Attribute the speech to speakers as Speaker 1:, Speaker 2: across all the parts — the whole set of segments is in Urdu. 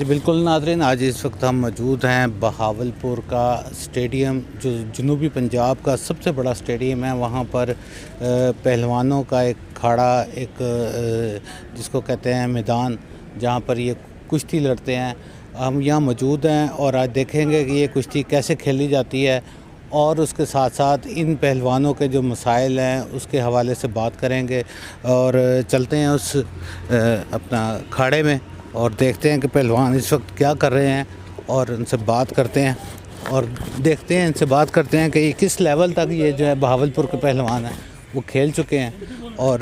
Speaker 1: جی بالکل ناظرین، آج اس وقت ہم موجود ہیں بہاولپور کا اسٹیڈیم، جو جنوبی پنجاب کا سب سے بڑا اسٹیڈیم ہے۔ وہاں پر پہلوانوں کا ایک کھاڑا، ایک جس کو کہتے ہیں میدان، جہاں پر یہ کشتی لڑتے ہیں۔ ہم یہاں موجود ہیں اور آج دیکھیں گے کہ یہ کشتی کیسے کھیلی جاتی ہے، اور اس کے ساتھ ساتھ ان پہلوانوں کے جو مسائل ہیں اس کے حوالے سے بات کریں گے، اور چلتے ہیں اس اپنا کھاڑے میں اور دیکھتے ہیں کہ پہلوان اس وقت کیا کر رہے ہیں، اور ان سے بات کرتے ہیں اور دیکھتے ہیں، ان سے بات کرتے ہیں کہ یہ کس لیول تک یہ جو ہے بہاولپور کے پہلوان ہیں وہ کھیل چکے ہیں، اور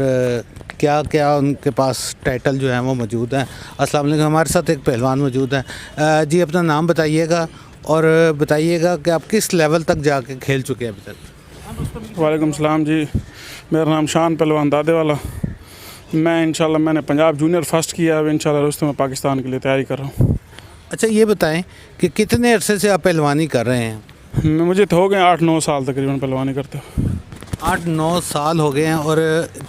Speaker 1: کیا کیا ان کے پاس ٹائٹل جو ہیں وہ موجود ہیں۔ السلام علیکم، ہمارے ساتھ ایک پہلوان موجود ہیں۔ جی اپنا نام بتائیے گا اور بتائیے گا کہ آپ کس لیول تک جا کے کھیل چکے ہیں ابھی تک۔
Speaker 2: وعلیکم السلام جی، میرا نام شان پہلوان دادے والا۔ میں نے پنجاب جونیئر فرسٹ کیا، اب انشاءاللہ رستم میں پاکستان کے لیے تیاری کر رہا ہوں۔
Speaker 1: اچھا یہ بتائیں کہ کتنے عرصے سے آپ پہلوانی کر رہے ہیں؟
Speaker 2: مجھے تو ہو گئے 8-9 سال تقریباً پہلوانی کرتے ہو۔
Speaker 1: 8-9 سال ہو گئے ہیں، اور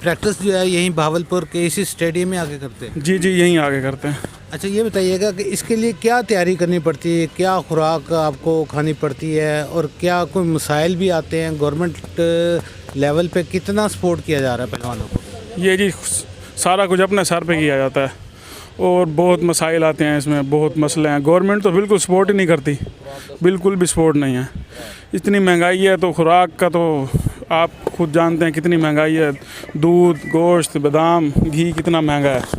Speaker 1: پریکٹس جو ہے یہیں بہاولپور کے اسی اسٹیڈیم میں آگے کرتے ہیں؟
Speaker 2: جی یہیں آگے کرتے ہیں۔
Speaker 1: اچھا یہ بتائیے گا کہ اس کے لیے کیا تیاری کرنی پڑتی ہے، کیا خوراک آپ کو کھانی پڑتی ہے، اور کیا کوئی مسائل بھی آتے ہیں؟ گورنمنٹ لیول پہ کتنا سپورٹ کیا جا رہا ہے پہلوانوں کو؟
Speaker 2: یہ جی سارا کچھ اپنے سر پہ کیا جاتا ہے، اور بہت مسائل آتے ہیں اس میں، بہت مسئلے ہیں۔ گورنمنٹ تو بالکل سپورٹ ہی نہیں کرتی، بالکل بھی سپورٹ نہیں ہے۔ اتنی مہنگائی ہے تو خوراک کا تو آپ خود جانتے ہیں کتنی مہنگائی ہے، دودھ، گوشت، بادام، گھی کتنا مہنگا ہے،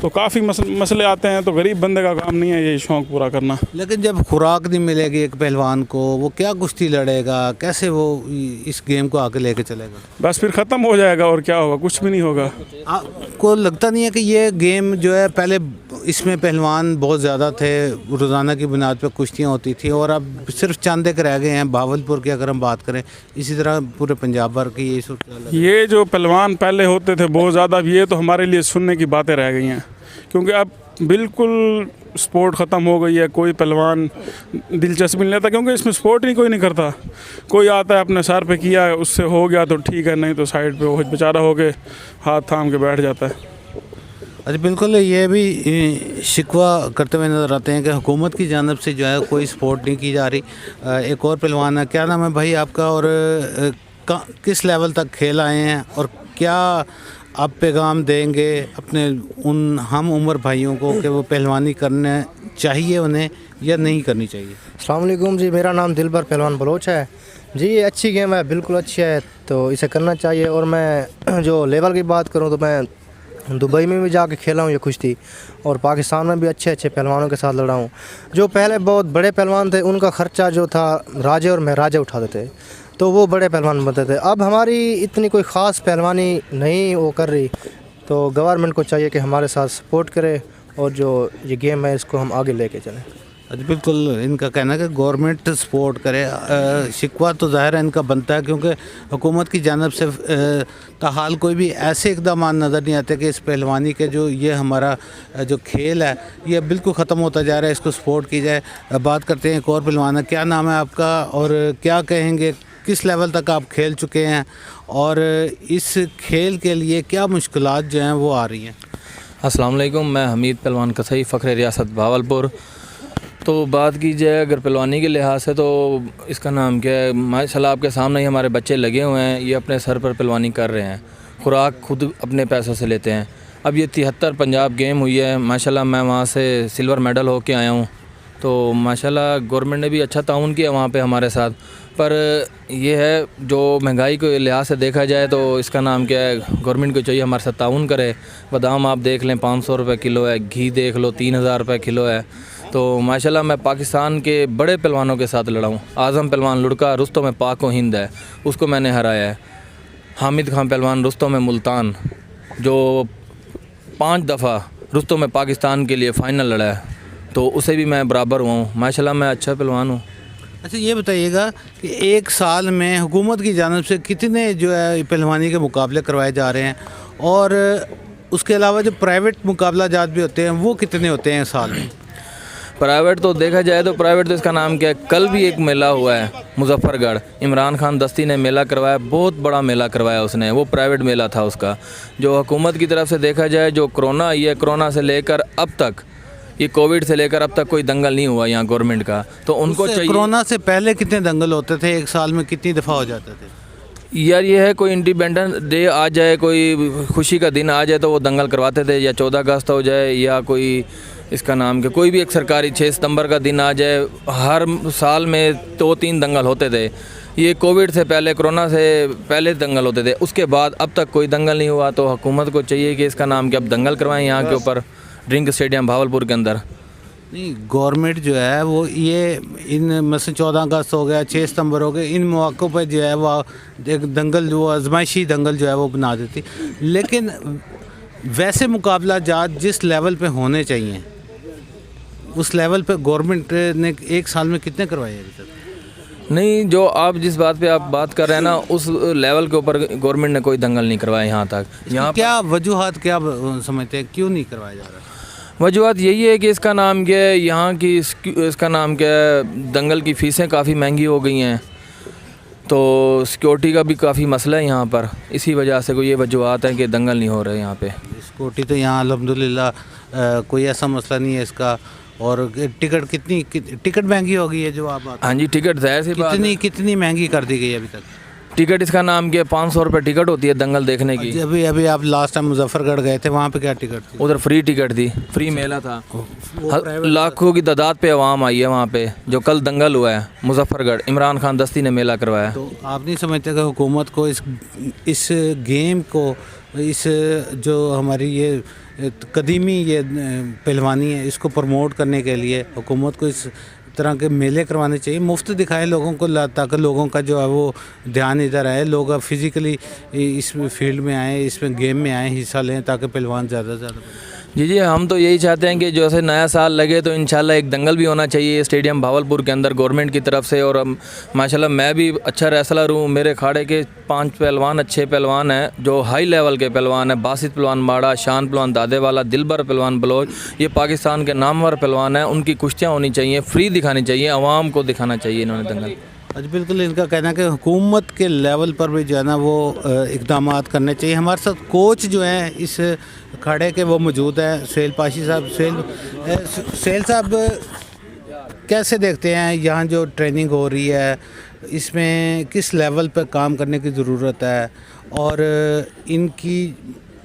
Speaker 2: تو کافی مسئلے آتے ہیں۔ تو غریب بندے کا کام نہیں ہے یہ شوق پورا کرنا۔
Speaker 1: لیکن جب خوراک نہیں ملے گی ایک پہلوان کو، وہ کیا کشتی لڑے گا؟ کیسے وہ اس گیم کو آگے لے کے چلے گا؟
Speaker 2: بس پھر ختم ہو جائے گا، اور کیا ہوگا؟ کچھ بھی نہیں ہوگا۔
Speaker 1: آپ کو لگتا نہیں ہے کہ یہ گیم جو ہے، پہلے اس میں پہلوان بہت زیادہ تھے، روزانہ کی بنیاد پہ کشتیاں ہوتی تھیں، اور اب صرف چند ایک رہ گئے ہیں بہاولپور کی اگر ہم بات کریں، اسی طرح پورے پنجاب بھر کی یہی صورت ہے؟
Speaker 2: یہ جو پہلوان پہلے ہوتے تھے بہت زیادہ، اب یہ تو ہمارے لیے سننے کی باتیں رہ گئی ہیں، کیونکہ اب بالکل سپورٹ ختم ہو گئی ہے۔ کوئی پہلوان دلچسپی نہیں لیتا، کیونکہ اس میں سپورٹ ہی کوئی نہیں کرتا۔ کوئی آتا ہے اپنے سر پہ کیا ہے، اس سے ہو گیا تو ٹھیک ہے، نہیں تو سائڈ پہ وہ بیچارہ ہو کے ہاتھ تھام کے بیٹھ جاتا ہے۔
Speaker 1: اچھا بالکل، یہ بھی شکوہ کرتے ہوئے نظر آتے ہیں کہ حکومت کی جانب سے جو ہے کوئی سپورٹ نہیں کی جا رہی۔ ایک اور پہلوان ہے، کیا نام ہے بھائی آپ کا، اور کس لیول تک کھیل آئے ہیں، اور کیا آپ پیغام دیں گے اپنے ان ہم عمر بھائیوں کو کہ وہ پہلوانی کرنا چاہیے انہیں یا نہیں کرنی چاہیے؟
Speaker 3: السلام علیکم جی، میرا نام دلبر پہلوان بلوچ ہے جی۔ یہ اچھی گیم ہے، بالکل اچھی ہے، تو اسے کرنا چاہیے۔ اور میں جو لیول کی بات کروں تو میں دبئی میں بھی جا کے کھیلا ہوں یہ کشتی، اور پاکستان میں بھی اچھے اچھے پہلوانوں کے ساتھ لڑا ہوں۔ جو پہلے بہت بڑے پہلوان تھے ان کا خرچہ جو تھا راجے اور مہاراجے اٹھاتے تھے، تو وہ بڑے پہلوان بنتے تھے۔ اب ہماری اتنی کوئی خاص پہلوانی نہیں وہ کر رہی، تو گورنمنٹ کو چاہیے کہ ہمارے ساتھ سپورٹ کرے، اور جو یہ گیم ہے اس کو ہم آگے لے کے چلیں۔
Speaker 1: بالکل، ان کا کہنا ہے کہ گورنمنٹ سپورٹ کرے۔ شکوہ تو ظاہر ہے ان کا بنتا ہے، کیونکہ حکومت کی جانب سے تاحال کوئی بھی ایسے اقدامات نظر نہیں آتے کہ اس پہلوانی کے جو یہ ہمارا جو کھیل ہے یہ بالکل ختم ہوتا جا رہا ہے، اس کو سپورٹ کی جائے۔ بات کرتے ہیں ایک اور پہلوان ہے، کیا نام ہے آپ کا، اور کیا کہیں گے کس لیول تک آپ کھیل چکے ہیں، اور اس کھیل کے لیے کیا مشکلات جو ہیں وہ آ رہی ہیں؟
Speaker 4: السلام علیکم، میں حمید پہلوان کسئی، فخر ریاست بہاولپور۔ تو بات کی جائے اگر پہلوانی کے لحاظ سے، تو اس کا نام کیا ہے، ماشاء اللہ آپ کے سامنے ہی ہمارے بچے لگے ہوئے ہیں، یہ اپنے سر پر پہلوانی کر رہے ہیں، خوراک خود اپنے پیسوں سے لیتے ہیں۔ اب یہ 73 پنجاب گیم ہوئی ہے، ماشاء اللہ میں وہاں سے سلور میڈل ہو کے آیا ہوں، تو ماشاء اللہ گورنمنٹ نے بھی اچھا تعاون کیا وہاں پہ ہمارے ساتھ۔ پر یہ ہے جو مہنگائی کے لحاظ سے دیکھا جائے تو اس کا نام کیا ہے، گورنمنٹ کو چاہیے ہمارے ساتھ تعاون کرے۔ بادام آپ دیکھ لیں 500 روپے کلو ہے، گھی دیکھ لو 3000 روپے کلو ہے۔ تو ماشاءاللہ میں پاکستان کے بڑے پہلوانوں کے ساتھ لڑا ہوں۔ اعظم پہلوان لڑکا رستم پاک و ہند ہے، اس کو میں نے ہرایا ہے۔ حامد خان پہلوان رستم ملتان، جو 5 دفعہ رستم پاکستان کے لیے فائنل لڑا ہے، تو اسے بھی میں برابر ہوا ہوں۔ ماشاءاللہ میں اچھا پہلوان ہوں۔
Speaker 1: اچھا یہ بتائیے گا کہ ایک سال میں حکومت کی جانب سے کتنے جو ہے پہلوانی کے مقابلے کروائے جا رہے ہیں، اور اس کے علاوہ جو پرائیویٹ مقابلہ جات بھی ہوتے ہیں وہ کتنے ہوتے ہیں سال میں؟
Speaker 4: پرائیویٹ تو دیکھا جائے تو پرائیویٹ تو اس کا نام کیا ہے، کل بھی ایک میلہ ہوا ہے مظفر گڑھ، عمران خان دستی نے میلہ کروایا، بہت بڑا میلہ کروایا اس نے، وہ پرائیویٹ میلہ تھا اس کا۔ جو حکومت کی طرف سے دیکھا جائے، جو کرونا آئی ہے، کرونا سے لے کر اب تک یہ کووڈ سے لے کر اب تک کوئی دنگل نہیں ہوا یہاں گورنمنٹ کا. تو ان کو چاہیے.
Speaker 1: کورونا سے پہلے کتنے دنگل ہوتے تھے؟ ایک سال میں کتنی دفعہ ہو جاتے تھے؟
Speaker 4: یار یہ ہے کوئی انڈیپینڈنس ڈے آ جائے, کوئی خوشی کا دن آ جائے تو وہ دنگل کرواتے تھے, یا 14 اگست ہو جائے, یا کوئی اس کا نام کہ کوئی بھی ایک سرکاری 6 ستمبر کا دن آ جائے, ہر سال میں 2-3 دنگل ہوتے تھے. یہ کووڈ سے پہلے, کرونا سے پہلے دنگل ہوتے تھے, اس کے بعد اب تک کوئی دنگل نہیں ہوا. تو حکومت کو چاہیے کہ اس کا نام کہ اب دنگل کروائیں یہاں کے اوپر ڈرنک اسٹیڈیم بھاولپور کے اندر.
Speaker 1: نہیں, گورنمنٹ جو ہے وہ یہ ان مثلا 14 اگست ہو گیا, 6 ستمبر ہو گئے, ان مواقع پہ جو ہے وہ ایک دنگل جو آزمائشی دنگل جو ہے وہ بنا دیتی. لیکن ویسے مقابلہ جات جس لیول پہ ہونے چاہیے اس لیول پہ گورنمنٹ نے ایک سال میں کتنے کروائے ابھی تک؟
Speaker 4: نہیں, جو آپ جس بات پہ آپ بات کر رہے ہیں نا, اس لیول کے اوپر گورنمنٹ نے کوئی دنگل نہیں کروائے یہاں تک. یہاں
Speaker 1: کیا وجوہات کیا سمجھتے ہیں کیوں نہیں کروایا جا رہا؟
Speaker 4: وجوہات یہی ہے کہ اس کا نام کیا ہے, یہاں کی اس کا نام کیا ہے, دنگل کی فیسیں کافی مہنگی ہو گئی ہیں, تو سیکورٹی کا بھی کافی مسئلہ ہے یہاں پر. اسی وجہ سے کوئی یہ وجوہات ہیں کہ دنگل نہیں ہو رہے یہاں پہ.
Speaker 1: سیکورٹی تو یہاں الحمدللہ کوئی ایسا مسئلہ نہیں ہے اس کا. اور ٹکٹ ٹکٹ مہنگی ہو گئی ہے جو آپ
Speaker 4: ہاں جی, ٹکٹ ظاہر سی بات ہے.
Speaker 1: کتنی مہنگی کر دی گئی ابھی تک
Speaker 4: ٹکٹ اس کا نام کیا 500 روپے ٹکٹ ہوتی ہے دنگل دیکھنے کی.
Speaker 1: ابھی آپ لاسٹ ٹائم مظفر گڑھ گئے تھے, وہاں پہ کیا ٹکٹ تھی؟
Speaker 4: ادھر فری ٹکٹ تھی, فری میلہ تھا. لاکھوں کی تعداد پہ عوام آئی ہے وہاں پہ. جو کل دنگل ہوا ہے مظفر گڑھ, عمران خان دستی نے میلہ کروایا.
Speaker 1: تو آپ نہیں سمجھتے کہ حکومت کو اس گیم کو, اس جو ہماری یہ قدیمی یہ پہلوانی ہے, اس کو پروموٹ کرنے کے لیے حکومت کو اس طرح کے میلے کروانے چاہیے, مفت دکھائے لوگوں کو, تاکہ لوگوں کا جو ہے وہ دھیان ادھر آئے, لوگ فزیکلی اس فیلڈ میں آئیں, اس میں گیم میں آئیں, حصہ لیں, تاکہ پہلوان زیادہ سے زیادہ بنیں.
Speaker 4: جی, ہم تو یہی چاہتے ہیں کہ جیسے نیا سال لگے تو انشاءاللہ ایک دنگل بھی ہونا چاہیے اسٹیڈیم بھاولپور کے اندر گورنمنٹ کی طرف سے. اور ماشاءاللہ میں بھی اچھا ریسلر ہوں, میرے کھاڑے کے 5 پہلوان اچھے پہلوان ہیں جو ہائی لیول کے پہلوان ہیں. باسط پہلوان ماڑا, شان پہلوان دادے والا, دلبر پہلوان بلوچ, یہ پاکستان کے نامور پہلوان ہیں. ان کی کشتیاں ہونی چاہیے, فری دکھانی چاہیے, عوام کو دکھانا چاہیے انہوں نے دنگل.
Speaker 1: بالکل, ان کا کہنا ہے کہ حکومت کے لیول پر بھی جو ہے نا وہ اقدامات کرنے چاہیے. ہمارے ساتھ کوچ جو ہیں اس کھڑے کے وہ موجود ہیں, سہیل پاشی صاحب. سہیل صاحب, کیسے دیکھتے ہیں یہاں جو ٹریننگ ہو رہی ہے, اس میں کس لیول پہ کام کرنے کی ضرورت ہے, اور ان کی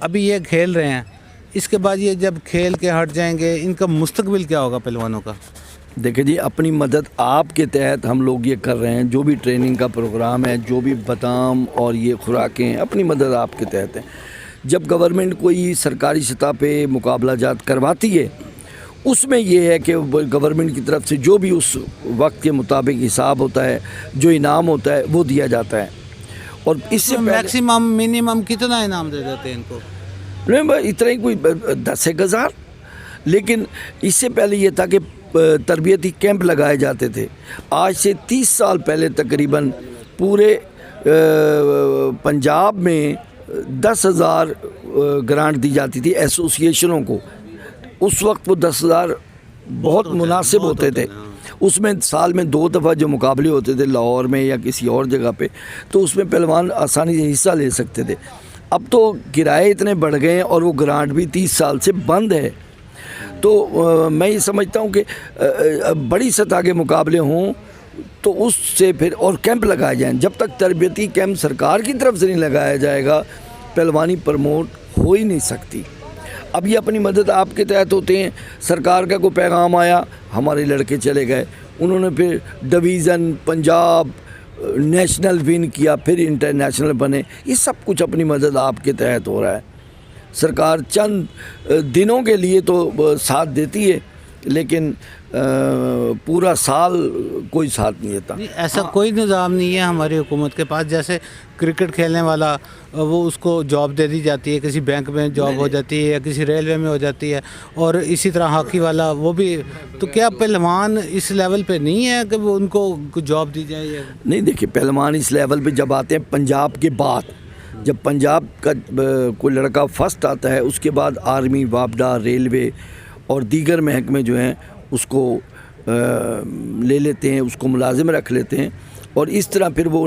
Speaker 1: ابھی یہ کھیل رہے ہیں, اس کے بعد یہ جب کھیل کے ہٹ جائیں گے ان کا مستقبل کیا ہوگا پہلوانوں کا؟
Speaker 5: دیکھیں جی, اپنی مدد آپ کے تحت ہم لوگ یہ کر رہے ہیں. جو بھی ٹریننگ کا پروگرام ہے, جو بھی بادام اور یہ خوراکیں ہیں, اپنی مدد آپ کے تحت ہیں. جب گورنمنٹ کوئی سرکاری سطح پہ مقابلہ جات کرواتی ہے, اس میں یہ ہے کہ گورنمنٹ کی طرف سے جو بھی اس وقت کے مطابق حساب ہوتا ہے, جو انعام ہوتا ہے وہ دیا جاتا ہے. اور اس سے
Speaker 1: میکسیمم منیمم کتنا انعام دے دیتے ہیں ان کو؟
Speaker 5: نہیں, اتنا ہی کوئی 10,000. لیکن اس سے پہلے یہ تھا کہ تربیتی کیمپ لگائے جاتے تھے. آج سے 30 سال پہلے تقریباً پورے پنجاب میں 10,000 گرانٹ دی جاتی تھی ایسوسیشنوں کو. اس وقت وہ 10,000 بہت مناسب ہوتے تھے. اس میں سال میں 2 دفعہ جو مقابلے ہوتے تھے لاہور میں یا کسی اور جگہ پہ, تو اس میں پہلوان آسانی سے حصہ لے سکتے تھے. اب تو کرائے اتنے بڑھ گئے ہیں اور وہ گرانٹ بھی 30 سال سے بند ہے. تو میں یہ سمجھتا ہوں کہ بڑی سطح کے مقابلے ہوں تو اس سے پھر, اور کیمپ لگائے جائیں. جب تک تربیتی کیمپ سرکار کی طرف سے نہیں لگایا جائے گا, پہلوانی پروموٹ ہو ہی نہیں سکتی. اب یہ اپنی مدد آپ کے تحت ہوتے ہیں. سرکار کا کوئی پیغام آیا, ہمارے لڑکے چلے گئے, انہوں نے پھر ڈویژن, پنجاب, نیشنل ون کیا, پھر انٹرنیشنل بنے. یہ سب کچھ اپنی مدد آپ کے تحت ہو رہا ہے. سرکار چند دنوں کے لیے تو ساتھ دیتی ہے, لیکن پورا سال کوئی ساتھ نہیں دیتا.
Speaker 1: ایسا کوئی نظام نہیں ہے ہماری حکومت کے پاس. جیسے کرکٹ کھیلنے والا, وہ اس کو جاب دے دی جاتی ہے, کسی بینک میں جاب ہو جاتی ہے یا کسی ریلوے میں ہو جاتی ہے, اور اسی طرح ہاکی والا وہ بھی. تو کیا پہلوان اس لیول پہ نہیں ہے کہ وہ ان کو جاب دی جائے؟
Speaker 5: نہیں, دیکھیے پہلوان اس لیول پہ جب آتے ہیں پنجاب کے بعد, جب پنجاب کا کوئی لڑکا فرسٹ آتا ہے, اس کے بعد آرمی, وابڈا, ریلوے اور دیگر محکمے جو ہیں اس کو لے لیتے ہیں, اس کو ملازم رکھ لیتے ہیں, اور اس طرح پھر وہ